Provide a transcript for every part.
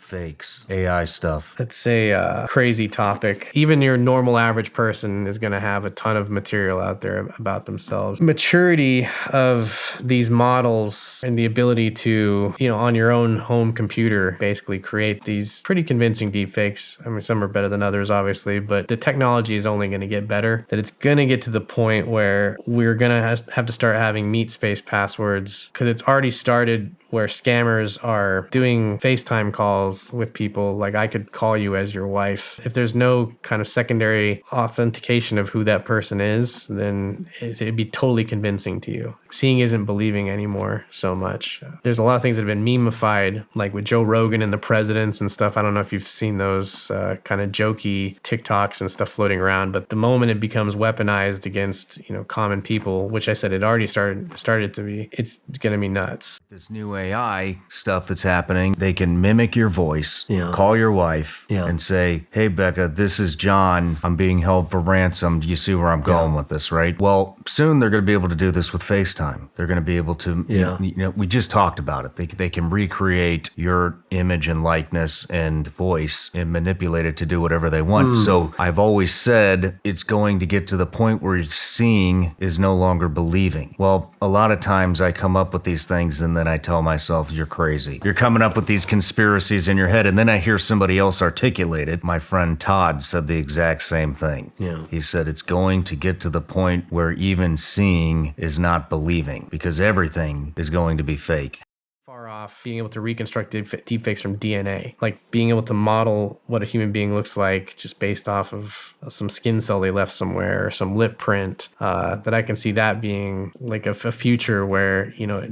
fakes, AI stuff. It's a crazy topic. Even your normal average person is going to have a ton of material out there about themselves. Maturity of these models and the ability to, on your own home computer, basically create these pretty convincing deepfakes. I mean, some are better than others, obviously, but the technology is only going to get better. That it's going to get to the point where we're going to have to start having meat space passwords, because it's already started where scammers are doing FaceTime calls with people. Like, I could call you as your wife. If there's no kind of secondary authentication of who that person is, then it'd be totally convincing to you. Seeing isn't believing anymore so much. There's a lot of things that have been memeified, like with Joe Rogan and the presidents and stuff. I don't know if you've seen those kind of jokey TikToks and stuff floating around, but the moment it becomes weaponized against, common people, which I said it already started to be, it's going to be nuts. This new AI stuff that's happening, they can mimic your voice, call your wife, and say, "Hey, Becca, this is John. I'm being held for ransom. Do you see where I'm going with this, right?" Well, soon they're going to be able to do this with FaceTime. They're going to be able to, we just talked about it. They can recreate your image and likeness and voice and manipulate it to do whatever they want. So I've always said it's going to get to the point where seeing is no longer believing. Well, a lot of times I come up with these things and then I tell myself, "You're crazy. You're coming up with these conspiracies in your head." And then I hear somebody else articulate it. My friend Todd said the exact same thing. He said it's going to get to the point where even seeing is not believing, because everything is going to be fake. Off being able to reconstruct deepfakes from DNA, like being able to model what a human being looks like just based off of some skin cell they left somewhere or some lip print, that I can see that being like a future where,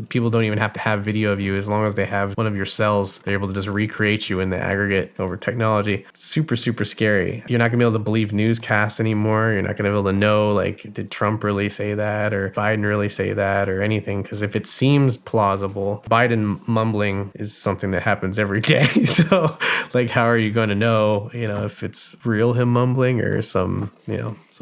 people don't even have to have video of you. As long as they have one of your cells, they're able to just recreate you in the aggregate over technology. It's super, super scary. You're not gonna be able to believe newscasts anymore. You're not gonna be able to know, like, did Trump really say that or Biden really say that or anything? Because if it seems plausible, Biden mumbling is something that happens every day. So, like, how are you going to know, if it's real him mumbling or some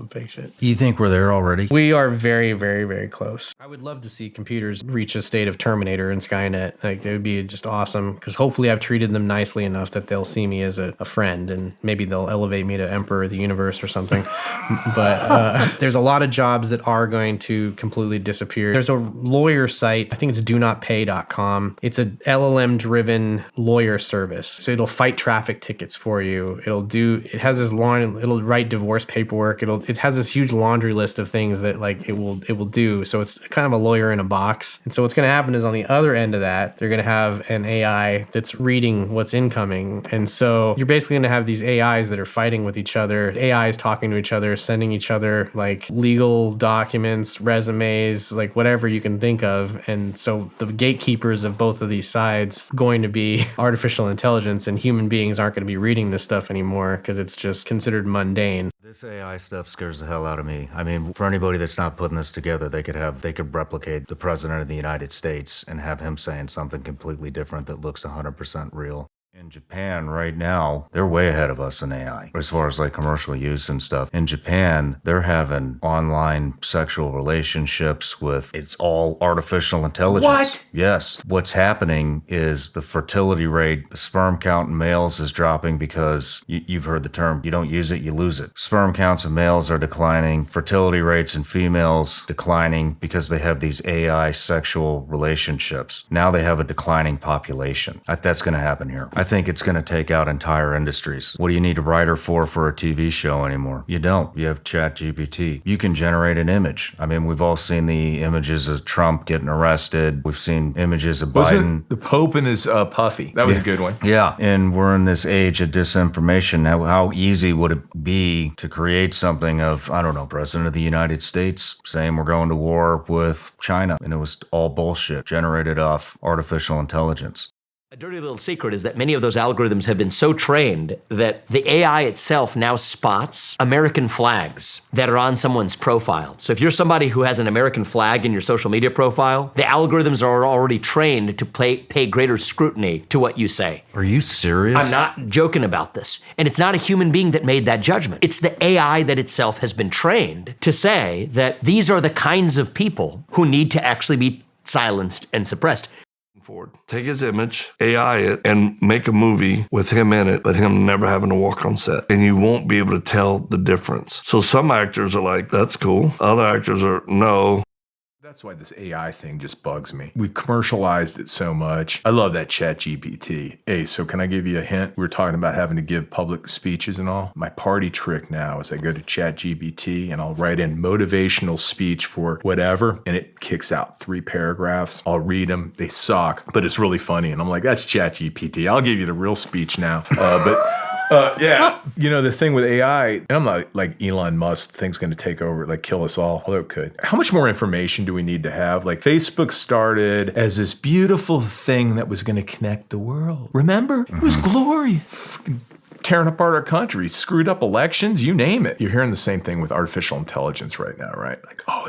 fake shit? You think we're there already? We are very, very, very close. I would love to see computers reach a state of Terminator and Skynet. Like, it would be just awesome, because hopefully I've treated them nicely enough that they'll see me as a friend, and maybe they'll elevate me to Emperor of the Universe or something. But there's a lot of jobs that are going to completely disappear. There's a lawyer site, I think it's donotpay.com. It's a LLM-driven lawyer service. So it'll fight traffic tickets for you. It has this it'll write divorce paperwork. It has this huge laundry list of things that, like, it will do. So it's kind of a lawyer in a box. And so what's going to happen is, on the other end of that, they're going to have an AI that's reading what's incoming. And so you're basically going to have these AIs that are fighting with each other. AIs talking to each other, sending each other, like, legal documents, resumes, like whatever you can think of. And so the gatekeepers of both of these sides going to be artificial intelligence, and human beings aren't going to be reading this stuff anymore because it's just considered mundane. This AI stuff scares the hell out of me. I mean, for anybody that's not putting this together, they could replicate the president of the United States and have him saying something completely different that looks 100% real. In Japan right now, they're way ahead of us in AI as far as, like, commercial use and stuff. In Japan, they're having online sexual relationships it's all artificial intelligence. What? Yes. What's happening is the fertility rate, the sperm count in males is dropping because you've heard the term, you don't use it, you lose it. Sperm counts in males are declining. Fertility rates in females declining because they have these AI sexual relationships. Now they have a declining population. That's going to happen here. I think it's going to take out entire industries. What do you need a writer for a TV show anymore? You don't. You have ChatGPT. You can generate an image. I mean, we've all seen the images of Trump getting arrested. We've seen images of Biden. Wasn't the Pope and his puffy? That was a good one. Yeah. And we're in this age of disinformation. Now, how easy would it be to create something of, I don't know, President of the United States saying we're going to war with China, and it was all bullshit generated off artificial intelligence? A dirty little secret is that many of those algorithms have been so trained that the AI itself now spots American flags that are on someone's profile. So if you're somebody who has an American flag in your social media profile, the algorithms are already trained to pay greater scrutiny to what you say. Are you serious? I'm not joking about this. And it's not a human being that made that judgment. It's the AI that itself has been trained to say that these are the kinds of people who need to actually be silenced and suppressed. forward. Take his image, AI it, and make a movie with him in it, but him never having to walk on set. And you won't be able to tell the difference. So some actors are like, that's cool. Other actors are, no. That's why this AI thing just bugs me. We've commercialized it so much. I love that ChatGPT. Hey, so can I give you a hint? We were talking about having to give public speeches and all. My party trick now is I go to ChatGPT and I'll write in motivational speech for whatever, and it kicks out 3 paragraphs. I'll read them. They suck, but it's really funny. And I'm like, that's ChatGPT. I'll give you the real speech now. Yeah. You know, the thing with AI, and I'm not like Elon Musk thinks going to take over, like kill us all, although it could. How much more information do we need to have? Like Facebook started as this beautiful thing that was going to connect the world. Remember? It was glory. Tearing apart our country, screwed up elections, you name it. You're hearing the same thing with artificial intelligence right now, right? Like, oh,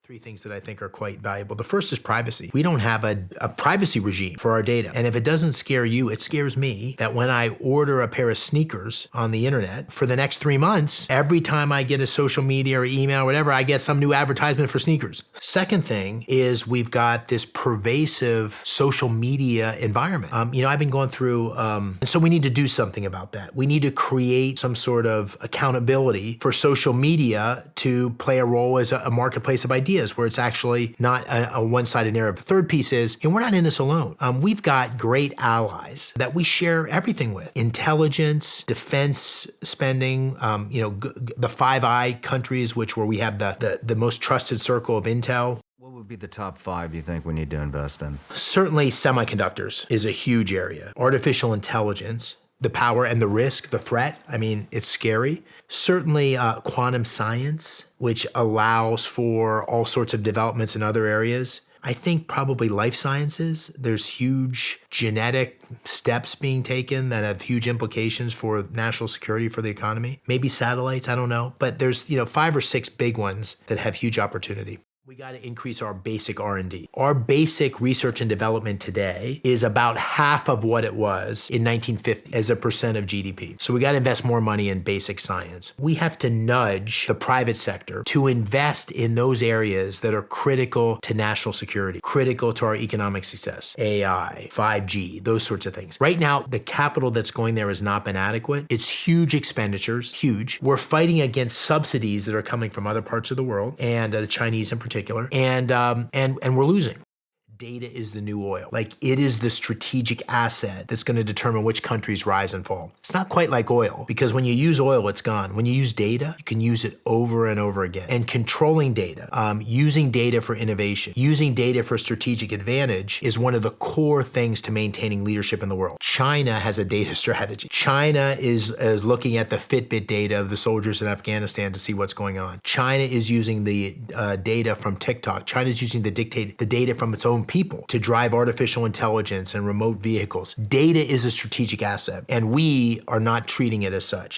3 things that I think are quite valuable. The first is privacy. We don't have a privacy regime for our data. And if it doesn't scare you, it scares me that when I order a pair of sneakers on the internet for the next 3 months, every time I get a social media or email or whatever, I get some new advertisement for sneakers. Second thing is we've got this pervasive social media environment. I've been going through, and so we need to do something about that. We need to create some sort of accountability for social media to play a role as a marketplace of ideas, where it's actually not a one-sided narrative. The third piece is, and we're not in this alone. We've got great allies that we share everything with. Intelligence, defense spending, the 5 countries, where we have the most trusted circle of intel. What would be the top 5 you think we need to invest in? Certainly semiconductors is a huge area. Artificial intelligence, the power and the risk, the threat, it's scary. Certainly quantum science, which allows for all sorts of developments in other areas. I think probably life sciences. There's huge genetic steps being taken that have huge implications for national security, for the economy. Maybe satellites, I don't know. But there's 5 or 6 big ones that have huge opportunity. We got to increase our basic R&D. Our basic research and development today is about half of what it was in 1950 as a percent of GDP. So we got to invest more money in basic science. We have to nudge the private sector to invest in those areas that are critical to national security, critical to our economic success. AI, 5G, those sorts of things. Right now, the capital that's going there has not been adequate. It's huge expenditures, huge. We're fighting against subsidies that are coming from other parts of the world, and the Chinese in particular. And we're losing. Data is the new oil. Like, it is the strategic asset that's going to determine which countries rise and fall. It's not quite like oil, because when you use oil, it's gone. When you use data, you can use it over and over again. And controlling data, using data for innovation, using data for strategic advantage is one of the core things to maintaining leadership in the world. China has a data strategy. China is looking at the Fitbit data of the soldiers in Afghanistan to see what's going on. China is using the data from TikTok. China is using the data from its own people to drive artificial intelligence and remote vehicles. Data is a strategic asset, and we are not treating it as such.